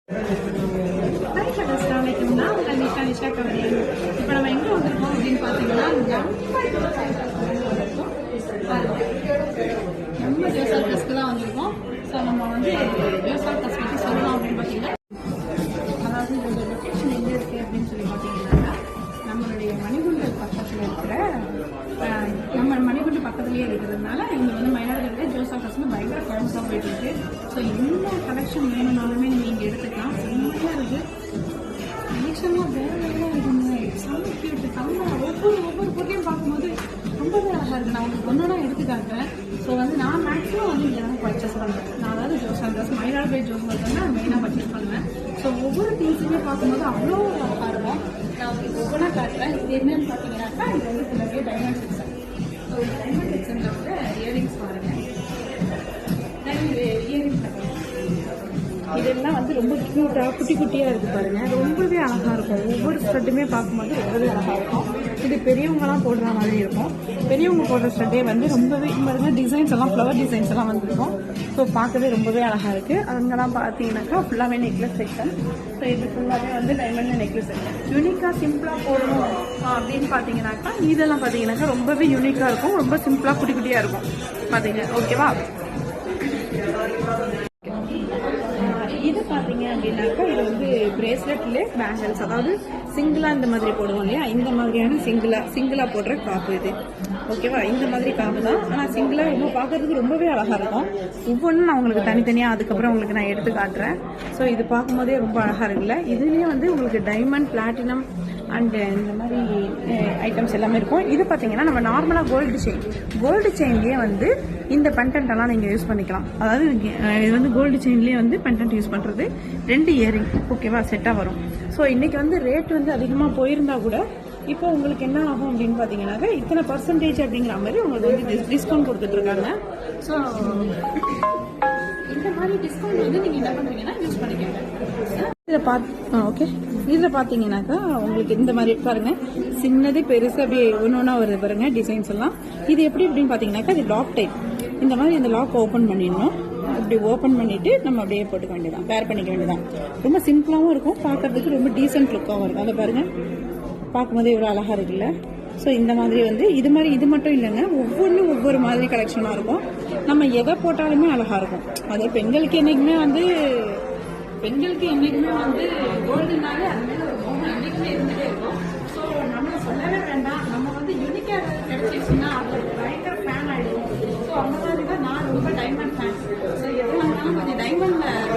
நிஷா கவனியன். இப்போ நம்ம எங்கே வந்திருக்கோம் அப்படின்னு பார்த்தீங்கன்னா நம்ம ஜோசா டஸ்க்கு தான் வந்திருக்கோம். ஸோ நம்ம வந்து ஜோசா டஸ்க் பற்றி சொல்லலாம் அப்படின்னு பார்த்தீங்கன்னா, அதாவது இதோட லொக்கேஷன் எங்கே இருக்குது அப்படின்னு சொல்லி பார்த்தீங்கன்னா, நம்மளுடைய மணிகுண்டல் பக்கத்தில் இருக்கிற நம்ம மணிகுண்டு பக்கத்துலேயே இருக்கிறதுனால இங்கே வந்து மயிலாடுதுறை ஜோசா டஸ்க்கு பயங்கர ஃபேமஸாக போயிட்டு இருக்கு. ஸோ என்ன கலெக்ஷன் வேணும்னாலுமே நீங்கள் இங்கே எடுத்துக்கலாம். செம்மையாக இருக்குது கலெக்ஷன்லாம் வேறு வேலையாக இருக்குங்க. செம்ம கியூட்டு செம்ம ஒவ்வொரு பொருளையும் பார்க்கும்போது ரொம்பவே அழகாக இருக்குது. நான் உங்களுக்கு ஒன்றா எடுத்து காட்டுறேன். ஸோ வந்து நான் மேக்ஸிமம் வந்து இங்கே தான் பர்ச்சேஸ் பண்ணுறேன். நான் அதாவது ஜோசா ட்ரெஸ் மயிலாடுதுறை ஜோசா ட்ரெஸ் நான் மெயினாக பர்ச்சேஸ் பண்ணுவேன். ஸோ ஒவ்வொரு திங்ஸுமே பார்க்கும்போது அவ்வளோ அழகாக இருக்கும். நான் உங்களுக்கு ஒவ்வொன்றா காட்டுறேன். இது என்னன்னு பார்த்தீங்கன்னாக்கா இது வந்து ஃபுல்லாகவே டைமண்ட் செக்ஷன். ஸோ டைமண்ட் செக்ஷனில் வந்து இயரிங்ஸ் பாருங்கள். இயரிங்ஸ் இதெல்லாம் வந்து ரொம்ப க்யூட்டாக குட்டி குட்டியாக இருக்குது பாருங்கள். ரொம்பவே அழகாக இருக்கும். ஒவ்வொரு ஸ்டட்டுமே பார்க்கும்போது ரொம்பவே அழகாக இருக்கும். இது பெரியவங்கலாம் போடுற மாதிரி இருக்கும். பெரியவங்க போடுற ஸ்டட்டே வந்து ரொம்பவே பாருங்கள் டிசைன்ஸ் எல்லாம் ஃப்ளவர் டிசைன்ஸ் எல்லாம் வந்துருக்கும். ஸோ பார்க்கவே ரொம்பவே அழகாக இருக்குது. அங்கெல்லாம் பார்த்தீங்கன்னாக்கா ஃபுல்லாகவே நெக்லஸ் செக்ஷன். ஸோ இது ஃபுல்லாகவே வந்து டைமண்ட் நெக்லஸ் செக்ஷன். யூனிக்காக சிம்பிளாக போடணும் அப்படின்னு பார்த்தீங்கன்னாக்கா இதெல்லாம் பார்த்தீங்கன்னாக்கா ரொம்பவே யூனிக்காக இருக்கும். ரொம்ப சிம்பிளாக குட்டி குட்டியாக இருக்கும் பார்த்தீங்க. ஓகேவா? இது பார்த்தீங்க அப்படின்னாக்கா இது வந்து பிரேஸ்லெட்லேயே பேங்கிள்ஸ், அதாவது சிங்கிளாக இந்த மாதிரி போடுவோம் இல்லையா, இந்த மாதிரியான சிங்கிளாக போடுற காப்பு இது. ஓகேவா? இந்த மாதிரி காப்பு தான். ஆனால் சிங்கிளாக ரொம்ப பார்க்கறதுக்கு ரொம்பவே அழகாக இருக்கும். ஒவ்வொன்றும் நான் உங்களுக்கு தனித்தனியாக அதுக்கப்புறம் உங்களுக்கு நான் எடுத்து காட்டுறேன். ஸோ இது பார்க்கும்போதே ரொம்ப அழகாக இருக்குல்ல. இதுலேயே வந்து உங்களுக்கு டைமண்ட், பிளாட்டினம் அண்டு இந்த மாதிரி ஐட்டம்ஸ் எல்லாமே இருக்கும். இது பார்த்தீங்கன்னா நம்ம நார்மலாக கோல்டு செயின்லேயே வந்து இந்த பெண்டன்ட்டெல்லாம் நீங்கள் யூஸ் பண்ணிக்கலாம். அதாவது இது வந்து கோல்டு செயின்லேயே வந்து பெண்டன்ட் யூஸ் பண்ணுறது 2 இயரிங் ஓகேவா செட்டாக வரும். ஸோ இன்றைக்கி வந்து ரேட் வந்து அதிகமாக போயிருந்தா கூட இப்போ உங்களுக்கு என்ன ஆகும் அப்படின்னு பார்த்தீங்கன்னாக்கா இத்தனை பர்சன்டேஜ் அப்படிங்கிற மாதிரி உங்களுக்கு வந்து டிஸ்கவுண்ட் கொடுத்துட்ருக்காங்க. ஸோ இந்த மாதிரி டிஸ்கவுண்ட் வந்து நீங்கள் என்ன பண்ணுறீங்கன்னா யூஸ் பண்ணிக்கோங்க. இதில் பார்த்தீங்கன்னாக்கா உங்களுக்கு இந்த மாதிரி பாருங்க, சின்னது பெருசு அப்படியே ஒன்று வருது பாருங்க டிசைன்ஸ் எல்லாம். இது எப்படி அப்படின்னு பார்த்தீங்கன்னாக்கா இது லாக் டைப். இந்த மாதிரி இந்த லாக் ஓப்பன் பண்ணிடணும். இப்படி ஓப்பன் பண்ணிட்டு நம்ம அப்படியே போட்டுக்க வேண்டியதான், பேர் பண்ணிக்க வேண்டியதான். ரொம்ப சிம்பிளாகவும் இருக்கும், பார்க்கறதுக்கு ரொம்ப டீசென்ட் லுக்காகவும் இருக்கும். அதை பாருங்க, பார்க்கும்போது இவ்வளோ அழகாக இருக்குல்ல. ஸோ இந்த மாதிரி வந்து இது மட்டும் இல்லைங்க, ஒவ்வொரு மாதிரி கலெக்ஷனாக இருக்கும். நம்ம எதை போட்டாலுமே அழகாக இருக்கும். அது பெண்களுக்கு என்றைக்குமே வந்து கோல்டுனாலே அது மேலே ஒரு மோகம் என்றைக்குமே இருந்துகிட்டே இருக்கும். ஸோ நம்ம சொல்லவே வேண்டாம், நம்ம வந்து யூனிக்காக கிடைச்சிச்சுன்னா அது பயங்கர ஃபேன் ஆகிடும். ஸோ அந்த மாதிரி தான் நான் ரொம்ப டைமண்ட் ஃபேன். ஸோ எது வந்தாலும் கொஞ்சம் டைமண்டில்